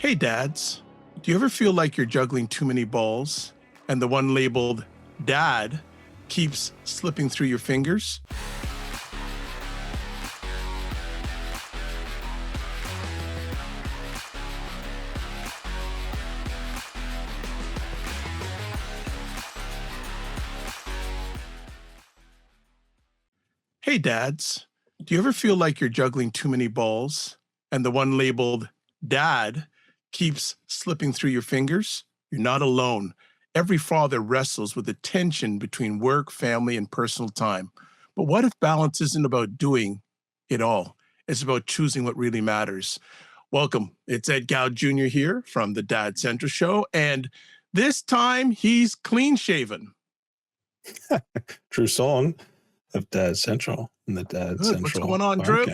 Hey dads, do you ever feel like you're juggling too many balls and the one labeled dad keeps slipping through your fingers? Hey dads, do you ever feel like you're juggling too many balls and the one labeled dad keeps slipping through your fingers? You're not alone. Every father wrestles with the tension between work, family, and personal time. But what if balance isn't about doing it all? It's about choosing what really matters. Welcome. It's Ed Gow Jr. here from the Dad Central Show. And this time he's clean shaven. True song of Dad Central and the Dad Good. What's Central going on, Drew?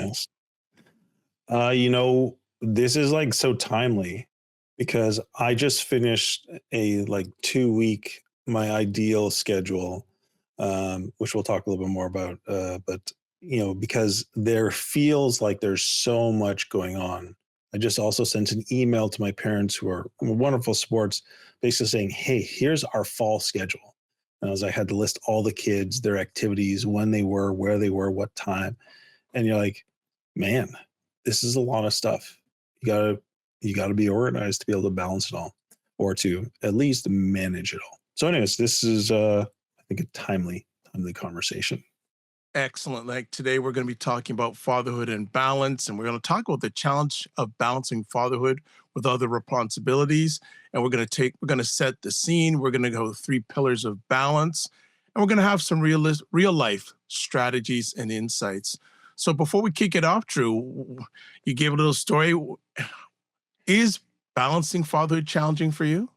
podcast. This is like so timely because I just finished a like 2 week my ideal schedule, which we'll talk a little bit more about. But because there feels like there's so much going on. I just also sent an email to my parents who are wonderful sports, basically saying, "Hey, here's our fall schedule." And I had to list all the kids, their activities, when they were, where they were, what time. And you're like, man, this is a lot of stuff. You gotta be organized to be able to balance it all, or to at least manage it all. So, anyways, this is I think a timely conversation. Excellent. Like today, we're going to be talking about fatherhood and balance, and we're going to talk about the challenge of balancing fatherhood with other responsibilities. And we're going to set the scene. We're going to go 3 pillars of balance, and we're going to have some real life strategies and insights. So before we kick it off, Drew, you gave a little story. Is balancing fatherhood challenging for you?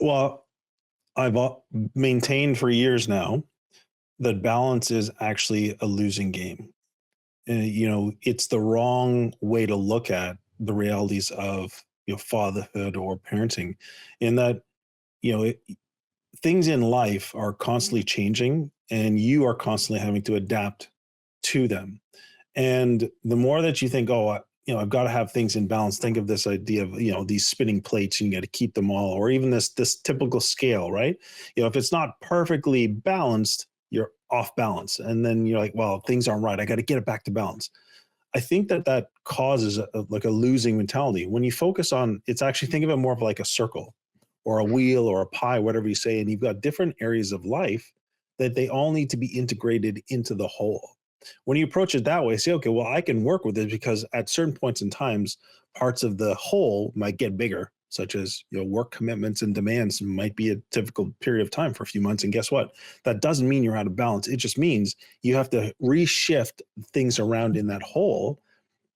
Well, I've maintained for years now that balance is actually a losing game. It's the wrong way to look at the realities of fatherhood or parenting, in that you know it, things in life are constantly changing, and you are constantly having to adapt to them. And the more that you think, oh, I've got to have things in balance. Think of this idea of these spinning plates, and you got to keep them all, or even this typical scale, right? If it's not perfectly balanced, you're off balance, and then you're like, well, things aren't right. I got to get it back to balance. I think that causes like a losing mentality. When you focus on, it's actually, think of it more of like a circle or a wheel or a pie, whatever you say, and you've got different areas of life that they all need to be integrated into the whole. When you approach it that way, say, okay, well, I can work with it because at certain points in times, parts of the whole might get bigger, such as work commitments and demands might be a difficult period of time for a few months. And guess what? That doesn't mean you're out of balance. It just means you have to reshift things around in that whole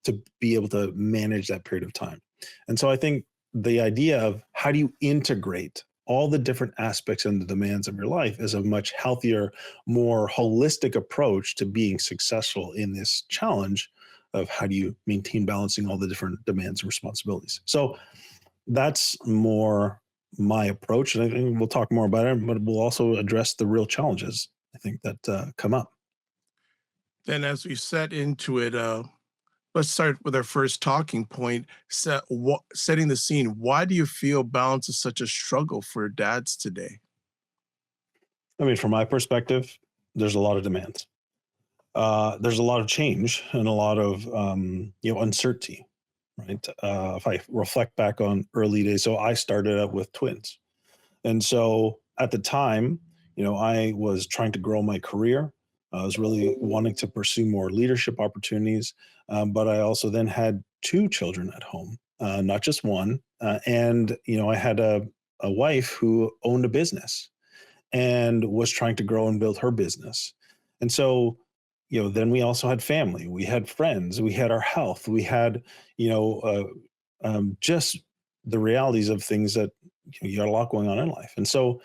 to be able to manage that period of time. And so I think the idea of how do you integrate all the different aspects and the demands of your life is a much healthier, more holistic approach to being successful in this challenge of how do you maintain balancing all the different demands and responsibilities. So that's more my approach. And I think we'll talk more about it, but we'll also address the real challenges, I think, that come up. Then, as we set into it, let's start with our first talking point. Setting the scene. Why do you feel balance is such a struggle for dads today? I mean, from my perspective, there's a lot of demands. There's a lot of change and a lot of uncertainty, right? If I reflect back on early days, so I started out with twins, and so at the time, I was trying to grow my career. I was really wanting to pursue more leadership opportunities, but I also then had 2 children at home, not just one, and I had a wife who owned a business and was trying to grow and build her business. And so, then we also had family, we had friends, we had our health, we had, just the realities of things that you got a lot going on in life. And so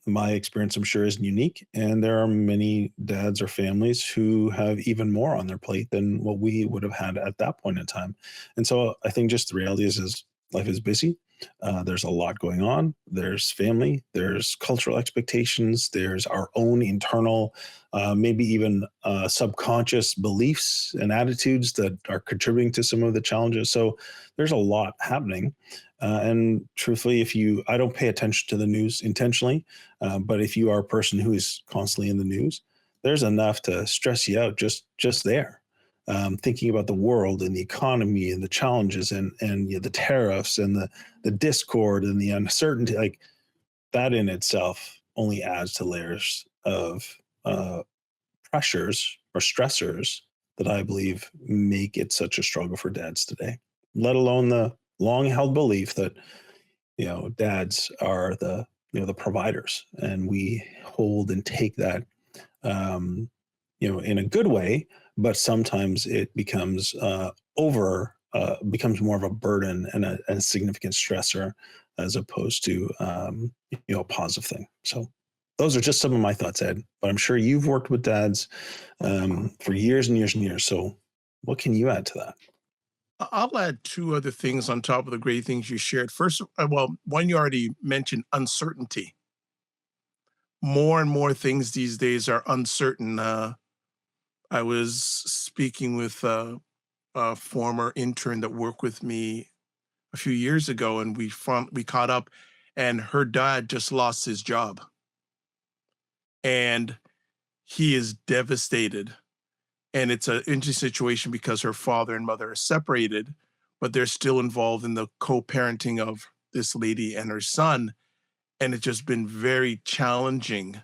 my experience, I'm sure, isn't unique. And there are many dads or families who have even more on their plate than what we would have had at that point in time. And so I think just the reality is life is busy. There's a lot going on. There's family, there's cultural expectations, there's our own internal, maybe even subconscious beliefs and attitudes that are contributing to some of the challenges. So there's a lot happening. And truthfully, I don't pay attention to the news intentionally, but if you are a person who is constantly in the news, there's enough to stress you out just there. Thinking about the world and the economy and the challenges and the tariffs and the discord and the uncertainty, like that in itself only adds to layers of uh, pressures or stressors that I believe make it such a struggle for dads today. Let alone the long held belief that dads are the providers, and we hold and take that in a good way, but sometimes it becomes becomes more of a burden and a significant stressor as opposed to a positive thing. So those are just some of my thoughts, Ed, but I'm sure you've worked with dads for years and years and years. So what can you add to that? I'll add two other things on top of the great things you shared. First, well, one you already mentioned, uncertainty. More and more things these days are uncertain. I was speaking with a former intern that worked with me a few years ago, and we caught up, and her dad just lost his job, and he is devastated. And it's an interesting situation because her father and mother are separated, but they're still involved in the co-parenting of this lady and her son, and it's just been very challenging.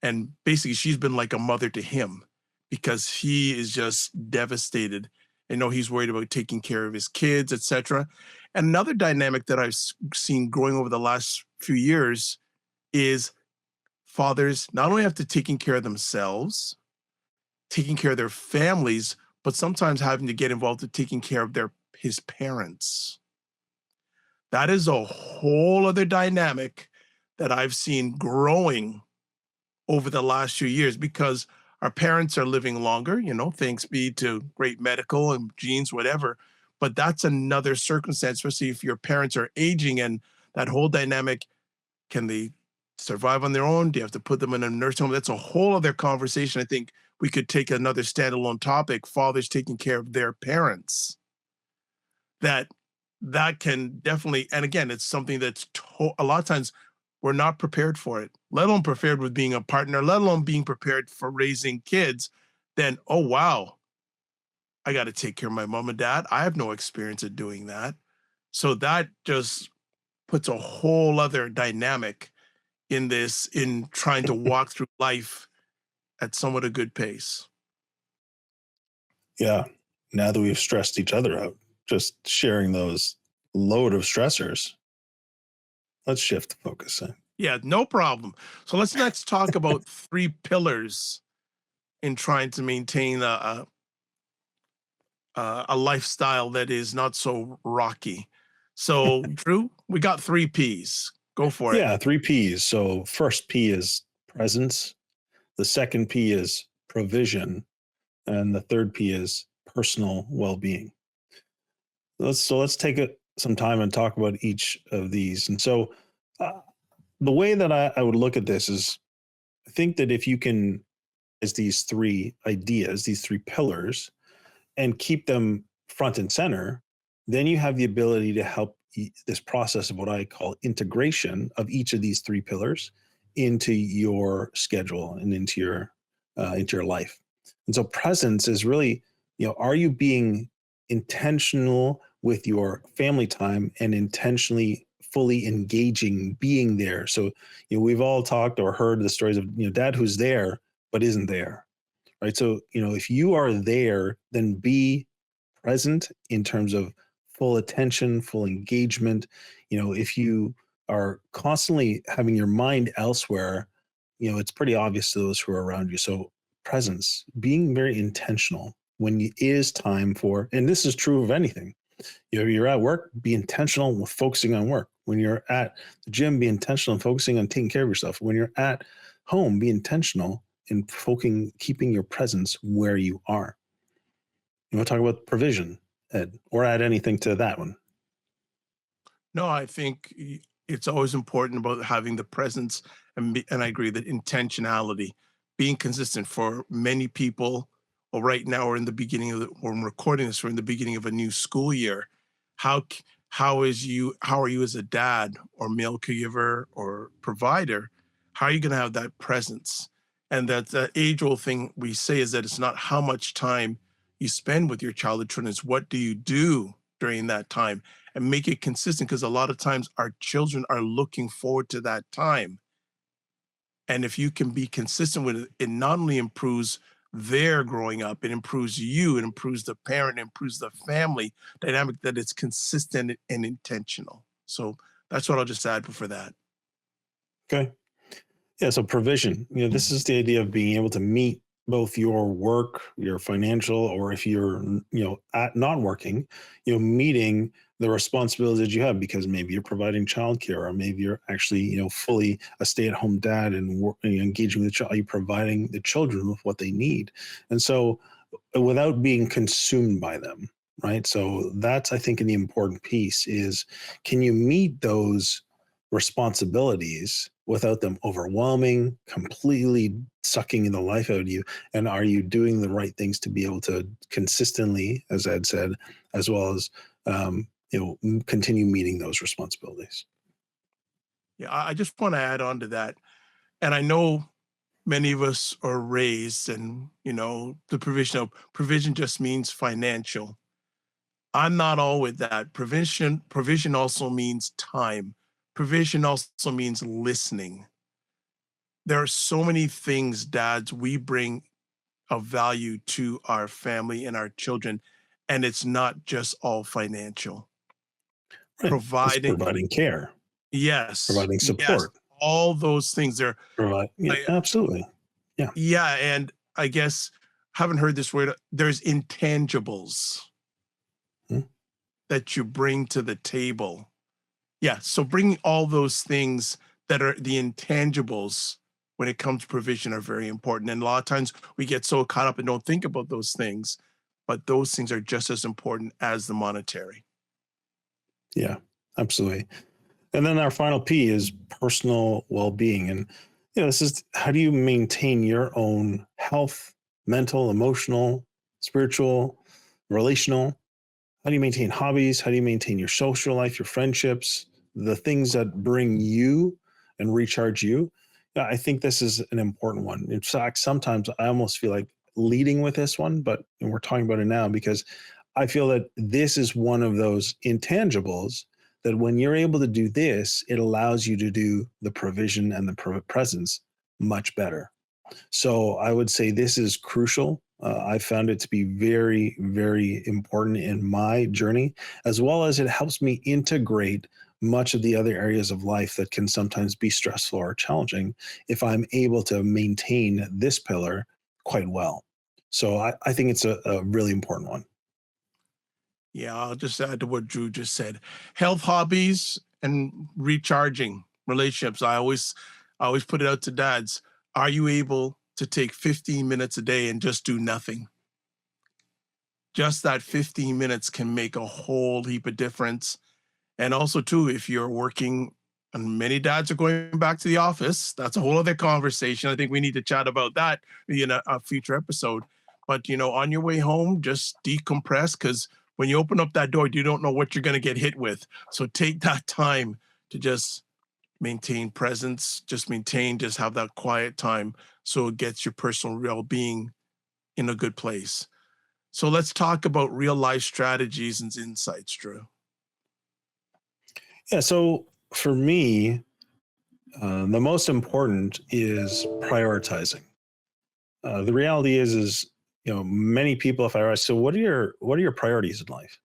And basically, she's been like a mother to him because he is just devastated. He's worried about taking care of his kids, etc. And another dynamic that I've seen growing over the last few years is fathers not only have to taking care of themselves, taking care of their families, but sometimes having to get involved in taking care of his parents. That is a whole other dynamic that I've seen growing over the last few years because our parents are living longer, thanks be to great medical and genes, whatever. But that's another circumstance, especially if your parents are aging and that whole dynamic. Can they survive on their own? Do you have to put them in a nursing home? That's a whole other conversation. I think we could take another standalone topic, fathers taking care of their parents. That can definitely, and again, it's something that's a lot of times we're not prepared for it, let alone prepared with being a partner, let alone being prepared for raising kids. Then, oh, wow, I got to take care of my mom and dad. I have no experience at doing that. So that just puts a whole other dynamic in trying to walk through life at somewhat a good pace. Yeah. Now that we've stressed each other out, just sharing those load of stressors, let's shift the focus. Yeah, no problem. So let's next talk about three pillars in trying to maintain a lifestyle that is not so rocky. So, Drew, we got three P's. Go for it. Yeah, three P's. So first P is presence. The second P is provision. And the third P is personal well-being. Let's take some time and talk about each of these. And so the way that I would look at this is I think that if you can, as these three ideas, these three pillars, and keep them front and center, then you have the ability to help this process of what I call integration of each of these three pillars into your schedule and into your life. And so presence is really, are you being intentional with your family time and intentionally fully engaging, being there? So, we've all talked or heard the stories of, dad who's there, but isn't there. Right. So, if you are there, then be present in terms of full attention, full engagement. If you are constantly having your mind elsewhere, it's pretty obvious to those who are around you. So presence, being very intentional when it is time for, and this is true of anything. You're at work, be intentional with focusing on work. When you're at the gym, be intentional and focusing on taking care of yourself. When you're at home, be intentional in keeping your presence where you are. You want to talk about provision, Ed, or add anything to that one? No, I think it's always important about having the presence, and I agree that intentionality, being consistent for many people. Well, right now we're in the beginning of when we're recording this, we're in the beginning of a new school year. How are you as a dad or male caregiver or provider? How are you going to have that presence? And that the age old thing we say is that it's not how much time you spend with your child or children, it's what do you do during that time, and make it consistent, because a lot of times our children are looking forward to that time. And if you can be consistent with it, it not only improves their growing up, it improves you, it improves the parent, it improves the family dynamic, that it's consistent and intentional. So that's what I'll just add for that. Okay. Yeah, so provision. This is the idea of being able to meet both your work, your financial, or if you're, not working, meeting the responsibilities that you have because maybe you're providing childcare, or maybe you're actually, fully a stay-at-home dad and engaging with the child. You're providing the children with what they need, and so without being consumed by them, right? So that's, I think, the important piece is, can you meet those responsibilities without them overwhelming, completely sucking the life out of you? And are you doing the right things to be able to consistently, as Ed said, as well as continue meeting those responsibilities? Yeah, I just want to add on to that. And I know many of us are raised, and the provision just means financial. I'm not all with that. Provision also means time. Provision also means listening. There are so many things, dads, we bring of value to our family and our children, and it's not just all financial. Right. It's Providing, providing care, yes, providing yes, support, all those things are. yeah, I, absolutely. Yeah. yeah, and I guess haven't heard this word. There's intangibles Hmm. that you bring to the table. Yeah, so bringing all those things that are the intangibles when it comes to provision are very important. And a lot of times we get so caught up and don't think about those things, but those things are just as important as the monetary. Yeah, absolutely. And then our final P is personal well-being. And this is, how do you maintain your own health, mental, emotional, spiritual, relational? How do you maintain hobbies? How do you maintain your social life, your friendships, the things that bring you and recharge you? Yeah, I think this is an important one. In fact, sometimes I almost feel like leading with this one, but we're talking about it now because I feel that this is one of those intangibles that when you're able to do this, it allows you to do the provision and the presence much better. So I would say this is crucial. I found it to be very, very important in my journey, as well as it helps me integrate much of the other areas of life that can sometimes be stressful or challenging if I'm able to maintain this pillar quite well. So I think it's a really important one. Yeah, I'll just add to what Drew just said. Health, hobbies, and recharging relationships. I always put it out to dads. Are you able to take 15 minutes a day and just do nothing? Just that 15 minutes can make a whole heap of difference. And also, too, if you're working, and many dads are going back to the office, that's a whole other conversation. I think we need to chat about that in a future episode. But, on your way home, just decompress, because when you open up that door, you don't know what you're going to get hit with. So take that time to just maintain presence, just have that quiet time so it gets your personal well being in a good place. So let's talk about real life strategies and insights, Drew. Yeah. So for me, the most important is prioritizing. The reality is, many people, if I ask, so what are your priorities in life?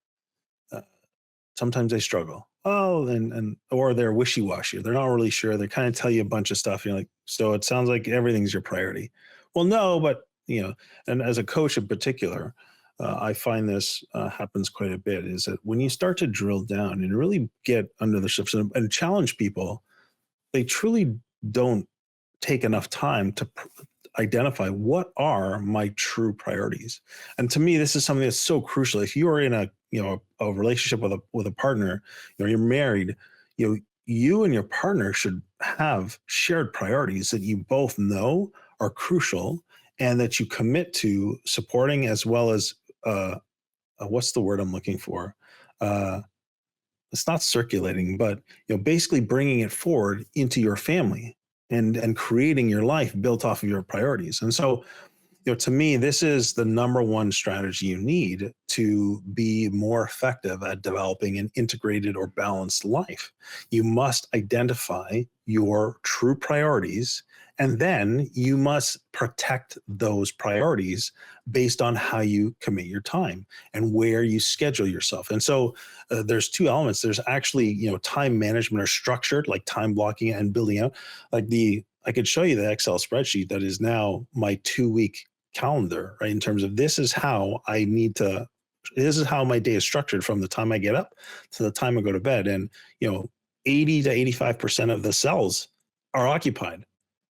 Uh, Sometimes they struggle. Oh, and or they're wishy washy. They're not really sure. They kind of tell you a bunch of stuff. You're like, so it sounds like everything's your priority. Well, no, but and as a coach in particular, I find this happens quite a bit. Is that when you start to drill down and really get under the surface and challenge people, they truly don't take enough time to identify what are my true priorities. And to me, this is something that's so crucial. If you are in a a relationship with a partner, you're married, you and your partner should have shared priorities that you both know are crucial and that you commit to supporting, as well as what's the word I'm looking for? Uh, it's not circulating, but basically bringing it forward into your family and creating your life built off of your priorities. And so, to me, this is the number one strategy you need to be more effective at developing an integrated or balanced life. You must identify your true priorities, and then you must protect those priorities based on how you commit your time and where you schedule yourself. And so there's two elements. There's actually, time management or structured, like time blocking and building out. I could show you the Excel spreadsheet that is now my 2 week calendar, right? In terms of this is how this is how my day is structured from the time I get up to the time I go to bed. And, 80 to 85% of the cells are occupied.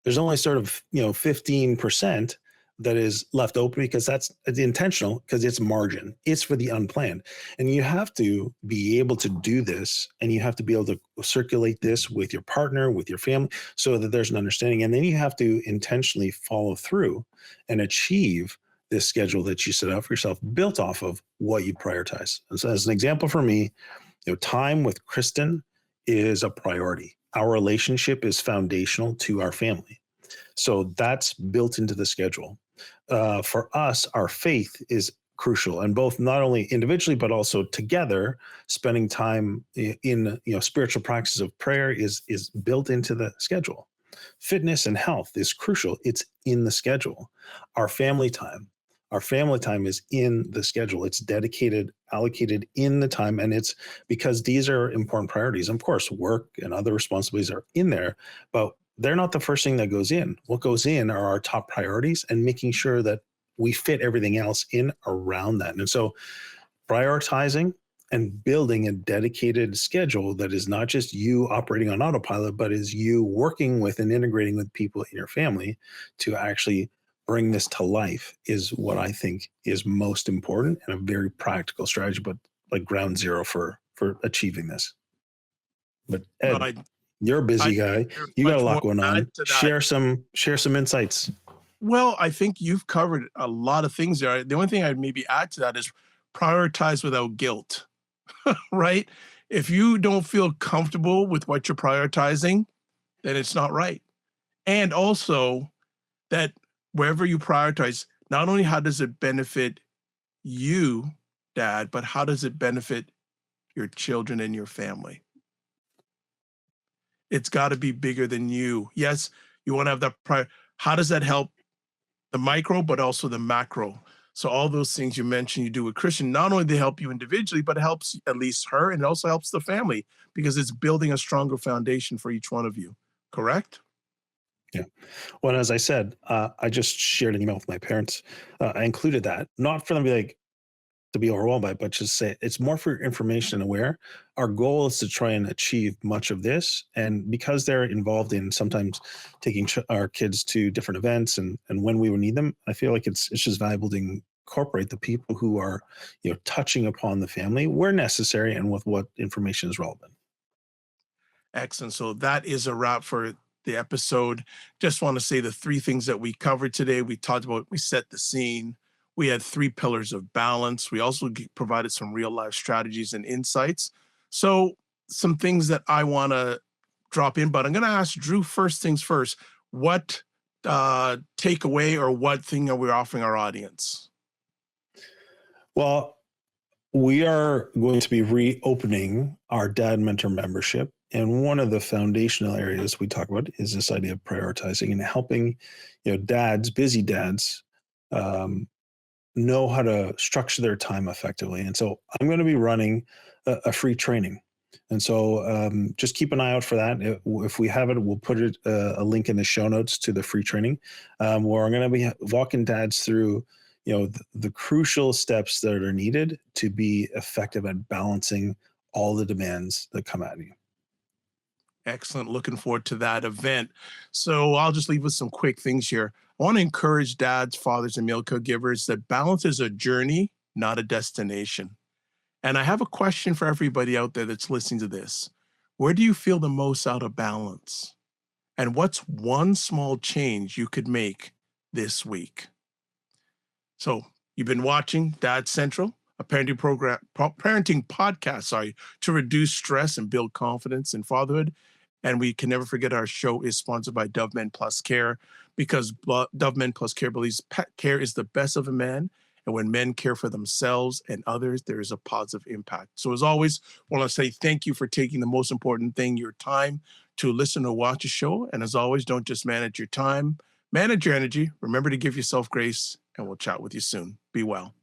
There's only sort of, 15% that is left open because that's intentional, because it's margin. It's for the unplanned. And you have to be able to do this, and you have to be able to circulate this with your partner, with your family, so that there's an understanding. And then you have to intentionally follow through and achieve this schedule that you set out for yourself, built off of what you prioritize. And so, as an example for me, time with Kristen is a priority. Our relationship is foundational to our family. So that's built into the schedule. For us, our faith is crucial, and both not only individually but also together, spending time in spiritual practices of prayer is built into the schedule. Fitness and health is crucial. It's in the schedule. Our family time. Our family time is in the schedule. It's dedicated, allocated in the time, and it's because these are important priorities. Of course, work and other responsibilities are in there, but they're not the first thing that goes in. What goes in are our top priorities, and making sure that we fit everything else in around that. And so prioritizing and building a dedicated schedule that is not just you operating on autopilot, but is you working with and integrating with people in your family to actually bring this to life, is what I think is most important, and a very practical strategy, but like ground zero for achieving this. But No, Ed, you're a I busy guy. there's You got a much lot more going to add on. to that. Share some insights. Well, I think you've covered a lot of things there. The only thing I'd maybe add to that is prioritize without guilt, right? If you don't feel comfortable with what you're prioritizing, then it's not right. And also that wherever you prioritize, not only how does it benefit you, dad, but how does it benefit your children and your family? It's got to be bigger than you. Yes, you want to have that prior. How does that help the micro, but also the macro? So all those things you mentioned you do with Christian, not only they help you individually, but it helps at least her, and it also helps the family because it's building a stronger foundation for each one of you. Correct? Yeah. Well, as I said, I just shared an email with my parents. I included that, not for them to be like, to be overwhelmed by it, but just say it's more for information and aware. Our goal is to try and achieve much of this. And because they're involved in sometimes taking our kids to different events and when we would need them, I feel like it's just valuable to incorporate the people who are, touching upon the family where necessary and with what information is relevant. Excellent. So that is a wrap for the episode. Just want to say the three things that we covered today. We talked about, we set the scene. We had three pillars of balance. We also provided some real life strategies and insights. So, some things that I want to drop in, but I'm going to ask Drew first things first. What takeaway or what thing are we offering our audience? Well, we are going to be reopening our Dad Mentor membership. And one of the foundational areas we talk about is this idea of prioritizing and helping, dads, busy dads, um, know how to structure their time effectively. And so I'm going to be running a free training. And so just keep an eye out for that. If we have it, we'll put it a link in the show notes to the free training, where I'm going to be walking dads through the crucial steps that are needed to be effective at balancing all the demands that come at you. Excellent. Looking forward to that event. So I'll just leave with some quick things here. I want to encourage dads, fathers, and male caregivers that balance is a journey, not a destination. And I have a question for everybody out there that's listening to this. Where do you feel the most out of balance? And what's one small change you could make this week? So you've been watching Dad Central, a parenting podcast, sorry, to reduce stress and build confidence in fatherhood. And we can never forget our show is sponsored by Dove Men Plus Care because Dove Men Plus Care believes pet care is the best of a man. And when men care for themselves and others, there is a positive impact. So as always, I want to say thank you for taking the most important thing, your time, to listen or watch a show. And as always, don't just manage your time, manage your energy. Remember to give yourself grace, and we'll chat with you soon. Be well.